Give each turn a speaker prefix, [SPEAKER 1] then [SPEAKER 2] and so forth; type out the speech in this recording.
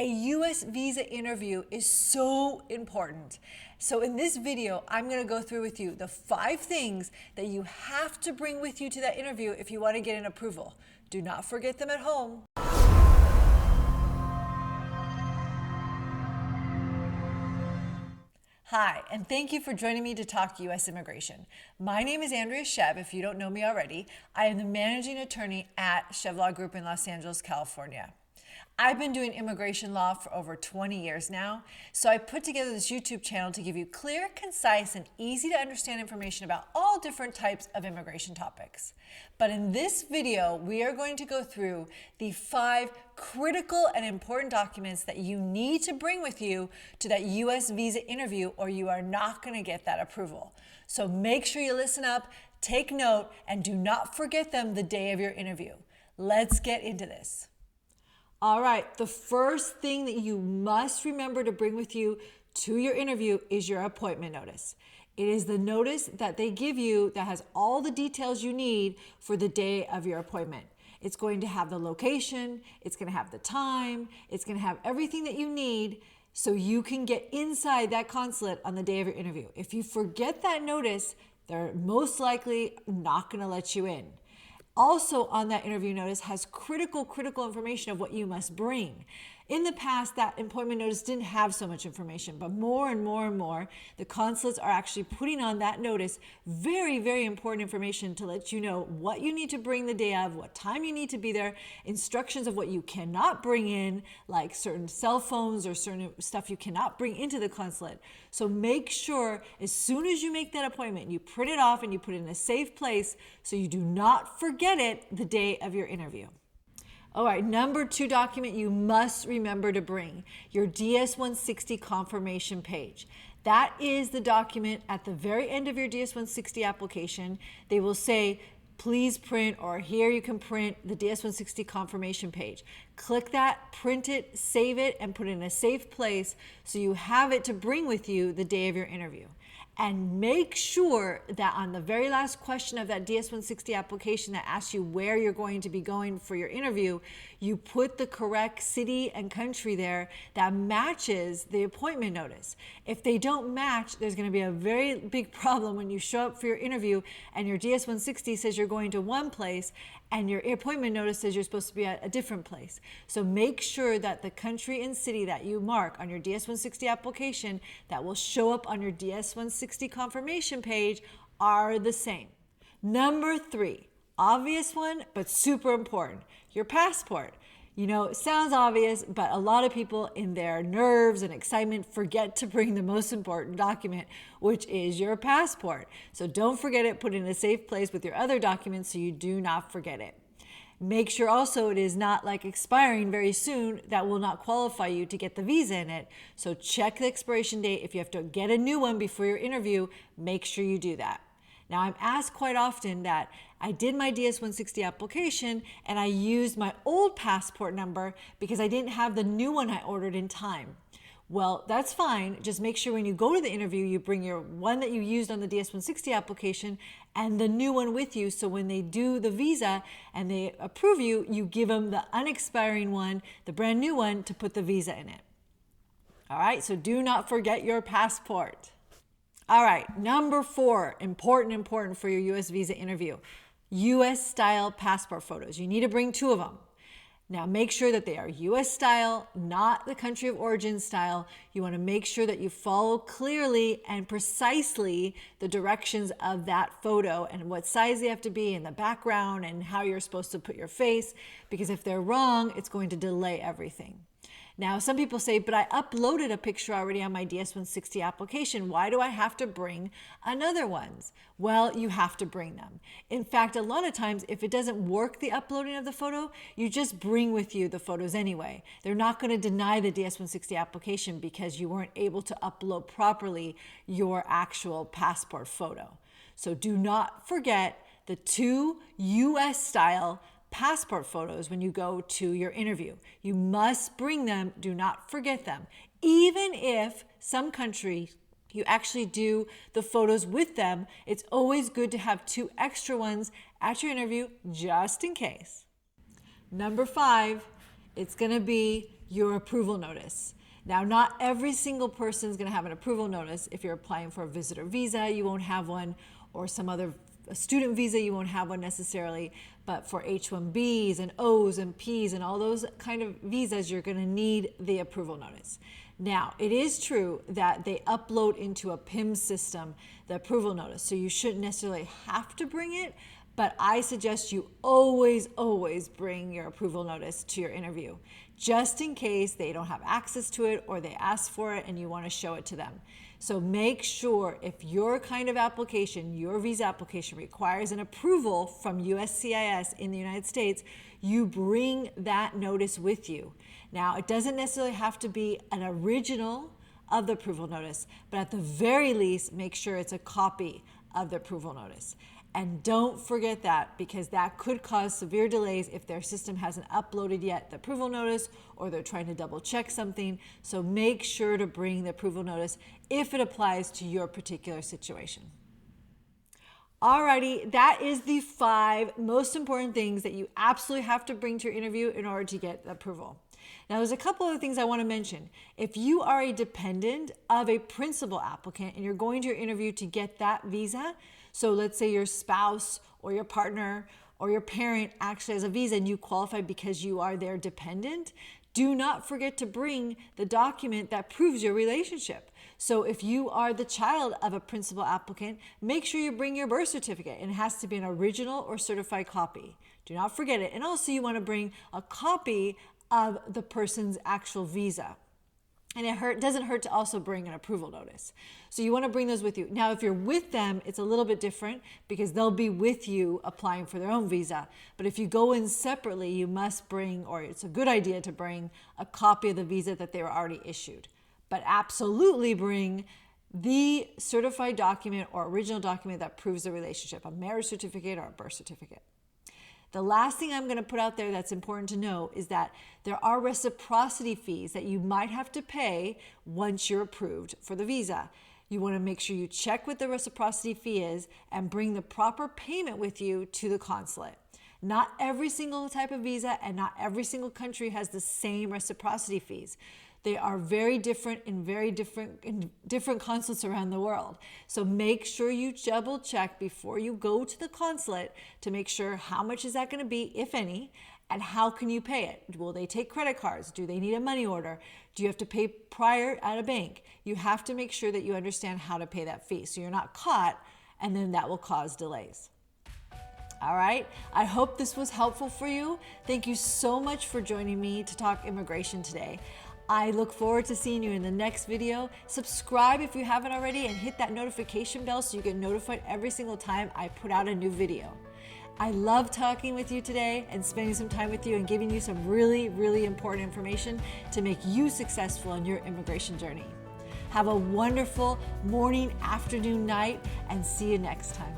[SPEAKER 1] A US visa interview is so important. So in this video, I'm going to go through with you the 5 things that you have to bring with you to that interview if you want to get an approval. Do not forget them at home. Hi, and thank you for joining me to talk U.S. immigration. My name is Andrea Sheb, if you don't know me already. I am the managing attorney at Sheb Law Group in Los Angeles, California. I've been doing immigration law for over 20 years now, so I put together this YouTube channel to give you clear, concise, and easy to understand information about all different types of immigration topics. But in this video, we are going to go through the 5 critical and important documents that you need to bring with you to that U.S. visa interview, or you are not going to get that approval. So make sure you listen up, take note, and do not forget them the day of your interview. Let's get into this. All right, the first thing that you must remember to bring with you to your interview is your appointment notice. It is the notice that they give you that has all the details you need for the day of your appointment. It's going to have the location, it's going to have the time, it's going to have everything that you need so you can get inside that consulate on the day of your interview. If you forget that notice, they're most likely not going to let you in. Also on that interview notice has critical information of what you must bring. In the past, that appointment notice didn't have so much information, but more and more, the consulates are actually putting on that notice very important information to let you know what you need to bring the day of, what time you need to be there, instructions of what you cannot bring in, like certain cell phones or certain stuff you cannot bring into the consulate. So make sure as soon as you make that appointment, you print it off and you put it in a safe place so you do not forget it the day of your interview. All right, number 2 document you must remember to bring, your DS-160 confirmation page. That is the document at the very end of your DS-160 application. They will say, please print, or here you can print the DS-160 confirmation page. Click that, print it, save it, and put it in a safe place so you have it to bring with you the day of your interview. And make sure that on the very last question of that DS-160 application that asks you where you're going to be going for your interview, you put the correct city and country there that matches the appointment notice. If they don't match, there's going to be a very big problem when you show up for your interview and your DS-160 says you're going to one place and your appointment notice says you're supposed to be at a different place. So make sure that the country and city that you mark on your DS-160 application that will show up on your DS-160 confirmation page are the same. Number 3, obvious one, but super important, your passport. You know, it sounds obvious, but a lot of people in their nerves and excitement forget to bring the most important document, which is your passport. So don't forget it, put it in a safe place with your other documents so you do not forget it. Make sure also it is not like expiring very soon. That will not qualify you to get the visa in it. So check the expiration date. If you have to get a new one before your interview, make sure you do that. Now, I'm asked quite often that I did my DS-160 application and I used my old passport number because I didn't have the new one I ordered in time. Well, that's fine. Just make sure when you go to the interview, you bring your one that you used on the DS-160 application and the new one with you. So when they do the visa and they approve you, you give them the unexpiring one, the brand new one, to put the visa in it. All right, so do not forget your passport. All right, number 4, important for your U.S. visa interview, U.S. style passport photos. You need to bring 2 of them. Now make sure that they are U.S. style, not the country of origin style. You want to make sure that you follow clearly and precisely the directions of that photo and what size they have to be in the background and how you're supposed to put your face, because if they're wrong, it's going to delay everything. Now, some people say, but I uploaded a picture already on my DS-160 application. Why do I have to bring another ones? Well, you have to bring them. In fact, a lot of times, if it doesn't work, the uploading of the photo, you just bring with you the photos anyway. They're not going to deny the DS-160 application because you weren't able to upload properly your actual passport photo. So do not forget the 2 U.S. style passport photos when you go to your interview. You must bring them. Do not forget them. Even if some countries you actually do the photos with them, it's always good to have 2 extra ones at your interview just in case. Number 5, it's going to be your approval notice. Now, not every single person is going to have an approval notice. If you're applying for a visitor visa, you won't have one, or some other student visa, you won't have one necessarily. But for H-1Bs and O's and P's and all those kind of visas, you're going to need the approval notice. Now, it is true that they upload into a PIM system the approval notice, so you shouldn't necessarily have to bring it, but I suggest you always bring your approval notice to your interview, just in case they don't have access to it or they ask for it and you want to show it to them. So make sure if your kind of application, your visa application requires an approval from USCIS in the United States, you bring that notice with you. Now, it doesn't necessarily have to be an original of the approval notice, but at the very least, make sure it's a copy of the approval notice. And don't forget that, because that could cause severe delays if their system hasn't uploaded yet the approval notice, or they're trying to double check something. So make sure to bring the approval notice if it applies to your particular situation. Alrighty, that is the 5 most important things that you absolutely have to bring to your interview in order to get approval. Now, there's a couple other things I want to mention. If you are a dependent of a principal applicant and you're going to your interview to get that visa, so let's say your spouse or your partner or your parent actually has a visa and you qualify because you are their dependent, do not forget to bring the document that proves your relationship. So if you are the child of a principal applicant, make sure you bring your birth certificate, and it has to be an original or certified copy. Do not forget it. And also you want to bring a copy of the person's actual visa. And it doesn't hurt to also bring an approval notice. So you want to bring those with you. Now, if you're with them, it's a little bit different because they'll be with you applying for their own visa. But if you go in separately, you must bring, or it's a good idea to bring, a copy of the visa that they were already issued. But absolutely bring the certified document or original document that proves the relationship, a marriage certificate or a birth certificate. The last thing I'm going to put out there that's important to know is that there are reciprocity fees that you might have to pay once you're approved for the visa. You want to make sure you check what the reciprocity fee is and bring the proper payment with you to the consulate. Not every single type of visa and not every single country has the same reciprocity fees. They are very different in different consulates around the world. So make sure you double check before you go to the consulate to make sure how much is that going to be, if any, and how can you pay it? Will they take credit cards? Do they need a money order? Do you have to pay prior at a bank? You have to make sure that you understand how to pay that fee so you're not caught, and then that will cause delays. All right, I hope this was helpful for you. Thank you so much for joining me to talk immigration today. I look forward to seeing you in the next video. Subscribe if you haven't already and hit that notification bell so you get notified every single time I put out a new video. I love talking with you today and spending some time with you and giving you some really important information to make you successful in your immigration journey. Have a wonderful morning, afternoon, night, and see you next time.